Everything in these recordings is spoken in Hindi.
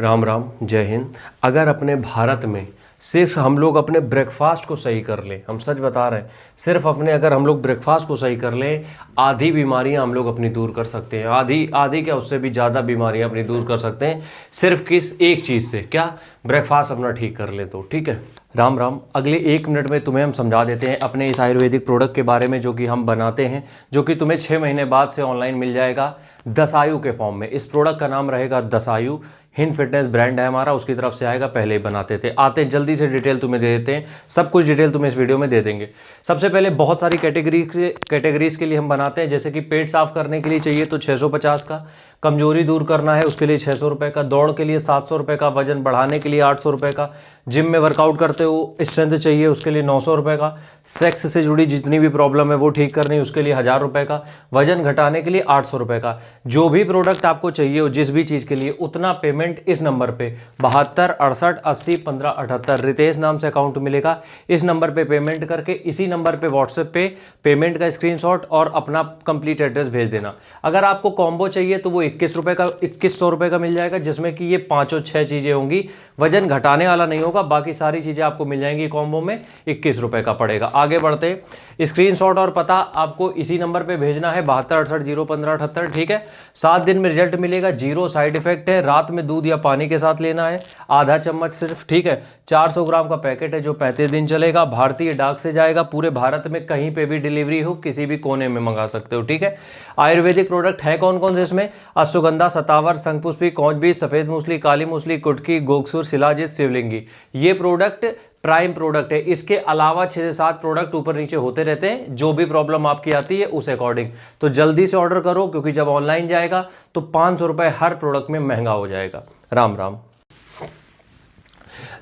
राम राम, जय हिंद। अगर अपने भारत में सिर्फ हम लोग अपने ब्रेकफास्ट को सही कर लें, हम सच बता रहे हैं, सिर्फ अपने अगर हम लोग ब्रेकफास्ट को सही कर लें, आधी बीमारियां हम लोग अपनी दूर कर सकते हैं। आधी आधी क्या, उससे भी ज़्यादा बीमारियां अपनी दूर कर सकते हैं, सिर्फ किस एक चीज़ से, क्या, ब्रेकफास्ट अपना ठीक कर ले तो। ठीक है, राम राम। अगले 1 मिनट में तुम्हें हम समझा देते हैं अपने इस आयुर्वेदिक प्रोडक्ट के बारे में जो कि हम बनाते हैं, जो कि तुम्हें 6 महीने बाद से ऑनलाइन मिल जाएगा दसायु के फॉर्म में। इस प्रोडक्ट का नाम रहेगा दसायु। हिंद फिटनेस ब्रांड है हमारा, उसकी तरफ से आएगा, पहले ही बनाते थे। आते जल्दी से डिटेल तुम्हें दे देते हैं, सब कुछ डिटेल तुम्हें इस वीडियो में दे देंगे। सबसे पहले बहुत सारी कैटेगरीज के लिए हम बनाते हैं, जैसे कि पेट साफ करने के लिए चाहिए तो 650 का, कमजोरी दूर करना है उसके लिए 600 रुपये का, दौड़ के लिए 700 रुपये का, वजन बढ़ाने के लिए 800 रुपये का, जिम में वर्कआउट करते हो स्ट्रेंथ चाहिए उसके लिए 900 रुपये का, सेक्स से जुड़ी जितनी भी प्रॉब्लम है वो ठीक करनी उसके लिए 1000 रुपये का, वजन घटाने के लिए 800 रुपये का। जो भी प्रोडक्ट आपको चाहिए हो जिस भी चीज़ के लिए, उतना पेमेंट इस नंबर पे 72 68 80 15 78 रितेश नाम से अकाउंट मिलेगा। इस नंबर पे पेमेंट करके इसी नंबर पे व्हाट्सएप पे पेमेंट का स्क्रीनशॉट और अपना कंप्लीट एड्रेस भेज देना। अगर आपको कॉम्बो चाहिए तो वो 2100 रुपये का मिल जाएगा, जिसमें कि ये 5-6 चीज़ें होंगी। वजन घटाने वाला नहीं होगा, बाकी सारी चीज़ें आपको मिल जाएंगी कॉम्बो में, 21 रुपये का पड़ेगा। आगे बढ़ते, स्क्रीनशॉट और पता आपको इसी नंबर पे भेजना है 72 68 015 78। ठीक है, 7 दिन में रिजल्ट मिलेगा, 0 साइड इफेक्ट है। रात में दूध या पानी के साथ लेना है, आधा चम्मच सिर्फ। ठीक है, 400 ग्राम का पैकेट है जो 35 दिन चलेगा। भारतीय डाक से जाएगा, पूरे भारत में कहीं पे भी डिलीवरी हो, किसी भी कोने में मंगा सकते हो। ठीक है, आयुर्वेदिक प्रोडक्ट है कौन कौन से इसमें? अश्वगंधा, सतावर, शंखपुष्पी, कौंच, सफेद मूसली, काली मूसली, कुटकी, गोगसुर, शिलाजित, शिवलिंगी। ये प्रोडक्ट प्राइम प्रोडक्ट है। इसके अलावा 6 से 7 प्रोडक्ट ऊपर नीचे होते रहते हैं, जो भी प्रॉब्लम आपकी आती है उस अकॉर्डिंग। तो जल्दी से ऑर्डर करो, क्योंकि जब ऑनलाइन जाएगा तो 500 रुपये हर प्रोडक्ट में महंगा हो जाएगा। राम राम।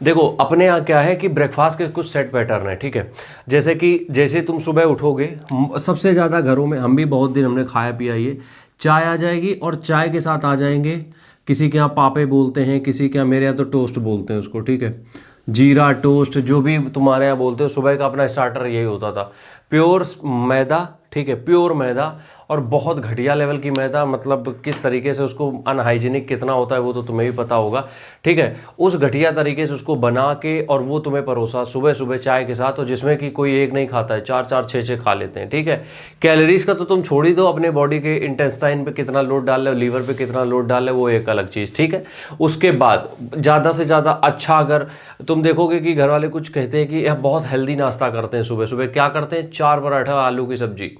देखो, अपने यहाँ क्या है कि ब्रेकफास्ट के कुछ सेट पैटर्न है। ठीक है, जैसे तुम सुबह उठोगे, सबसे ज़्यादा घरों में, हम भी बहुत दिन हमने खाया पिया, ये चाय आ जाएगी और चाय के साथ आ जाएंगे, किसी के यहाँ पापे बोलते हैं, किसी के यहाँ, मेरे यहाँ तो टोस्ट बोलते हैं उसको। ठीक है, जीरा टोस्ट, जो भी तुम्हारे यहाँ बोलते हो। सुबह का अपना स्टार्टर यही होता था, प्योर मैदा। ठीक है, प्योर मैदा, और बहुत घटिया लेवल की मैदा, मतलब किस तरीके से उसको, अनहाइजीनिक कितना होता है वो तो तुम्हें भी पता होगा। ठीक है, उस घटिया तरीके से उसको बना के और वो तुम्हें परोसा सुबह सुबह चाय के साथ, और जिसमें कि कोई एक नहीं खाता है, 4-4 6-6 खा लेते हैं। ठीक है, कैलोरीज का तो तुम छोड़ ही दो, अपने बॉडी के इंटेस्टाइन पे कितना लोड डाल रहे हो, लीवर पे कितना लोड डाल रहे हो, वो एक अलग चीज़। ठीक है, उसके बाद ज़्यादा से ज़्यादा अच्छा, अगर तुम देखोगे कि घर वाले कुछ कहते हैं कि यह बहुत हेल्दी नाश्ता करते हैं सुबह सुबह, क्या करते हैं, 4 पराठा, आलू की सब्जी,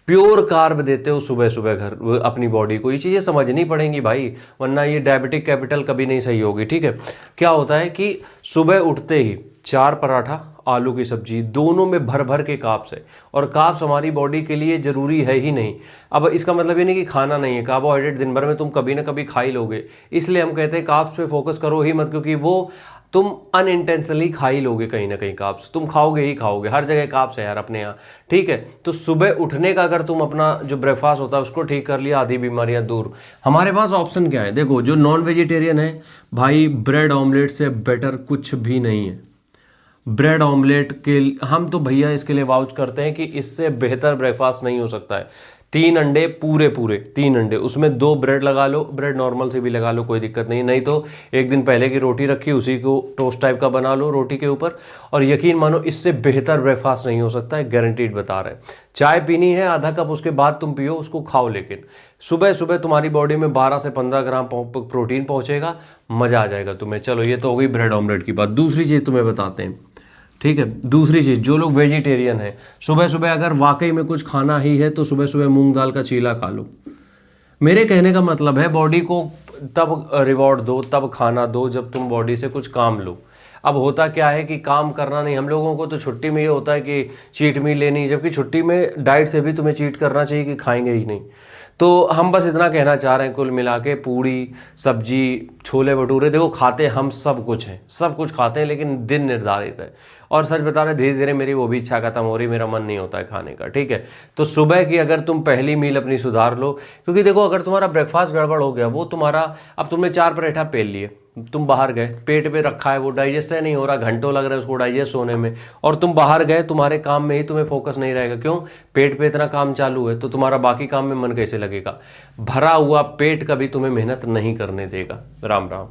प्योर कार्ब देते हो सुबह सुबह घर अपनी बॉडी को। ये चीज़ें समझनी पड़ेंगी भाई, वरना ये डायबिटिक कैपिटल कभी नहीं सही होगी। ठीक है, क्या होता है कि सुबह उठते ही 4 पराठा, आलू की सब्जी, दोनों में भर भर के कार्ब्स है, और कार्ब्स हमारी बॉडी के लिए ज़रूरी है ही नहीं। अब इसका मतलब ये नहीं कि खाना नहीं है, कार्बोहाइड्रेट दिन भर में तुम कभी ना कभी खा ही लोगे। इसलिए हम कहते हैं कार्ब्स पे फोकस करो ही मत, क्योंकि वो तुम अनइंटेंशनली खा ही लोगे कहीं ना कहीं कार्ब्स, तुम खाओगे ही खाओगे, हर जगह कार्ब्स है यार अपने यहाँ। ठीक है, तो सुबह उठने का अगर तुम अपना जो ब्रेकफास्ट होता है उसको ठीक कर लिया, आधी बीमारियां दूर। हमारे पास ऑप्शन क्या है? देखो, जो नॉन वेजिटेरियन है भाई, ब्रेड ऑमलेट से बेटर कुछ भी नहीं है। ब्रेड ऑमलेट के हम तो भैया इसके लिए वाउच करते हैं कि इससे बेहतर ब्रेकफास्ट नहीं हो सकता है। 3 अंडे, पूरे 3 अंडे, उसमें 2 ब्रेड लगा लो, ब्रेड नॉर्मल से भी लगा लो, कोई दिक्कत नहीं। नहीं तो एक दिन पहले की रोटी रखी, उसी को टोस्ट टाइप का बना लो रोटी के ऊपर, और यकीन मानो इससे बेहतर ब्रेकफास्ट नहीं हो सकता है, गारंटीड बता रहे हैं। चाय पीनी है आधा कप, उसके बाद तुम पियो, उसको खाओ, लेकिन सुबह सुबह तुम्हारी बॉडी में 12 से 15 ग्राम प्रोटीन पहुंचेगा, मज़ा आ जाएगा तुम्हें। चलो, ये तो हो गई ब्रेड ऑमलेट की बात। दूसरी चीज़ तुम्हें बताते हैं। ठीक है, दूसरी चीज़, जो लोग वेजिटेरियन हैं, सुबह सुबह अगर वाकई में कुछ खाना ही है तो सुबह सुबह मूंग दाल का चीला खा लो। मेरे कहने का मतलब है, बॉडी को तब रिवॉर्ड दो, तब खाना दो जब तुम बॉडी से कुछ काम लो। अब होता क्या है कि काम करना नहीं, हम लोगों को तो छुट्टी में ये होता है कि चीट मील लेनी, जबकि छुट्टी में डाइट से भी तुम्हें चीट करना चाहिए कि खाएंगे ही नहीं। तो हम बस इतना कहना चाह रहे हैं, कुल मिला के पूड़ी सब्जी, छोले भटूरे, देखो खाते हम सब कुछ हैं, सब कुछ खाते हैं, लेकिन दिन निर्धारित है। और सच बता रहे, धीरे धीरे मेरी वो भी इच्छा खत्म हो रही, मेरा मन नहीं होता है खाने का। ठीक है, तो सुबह की अगर तुम पहली मील अपनी सुधार लो, क्योंकि देखो अगर तुम्हारा ब्रेकफास्ट गड़बड़ हो गया, वो तुम्हारा, अब तुमने 4 पराठा पेल लिए, तुम बाहर गए, पेट पे रखा है, वो डाइजेस्ट है नहीं हो रहा, घंटों लग रहे हैं उसको डाइजेस्ट होने में, और तुम बाहर गए, तुम्हारे काम में ही तुम्हें फोकस नहीं रहेगा। क्यों? पेट पे इतना काम चालू है, तो तुम्हारा बाकी काम में मन कैसे लगेगा? भरा हुआ पेट कभी तुम्हें मेहनत नहीं करने देगा। राम राम।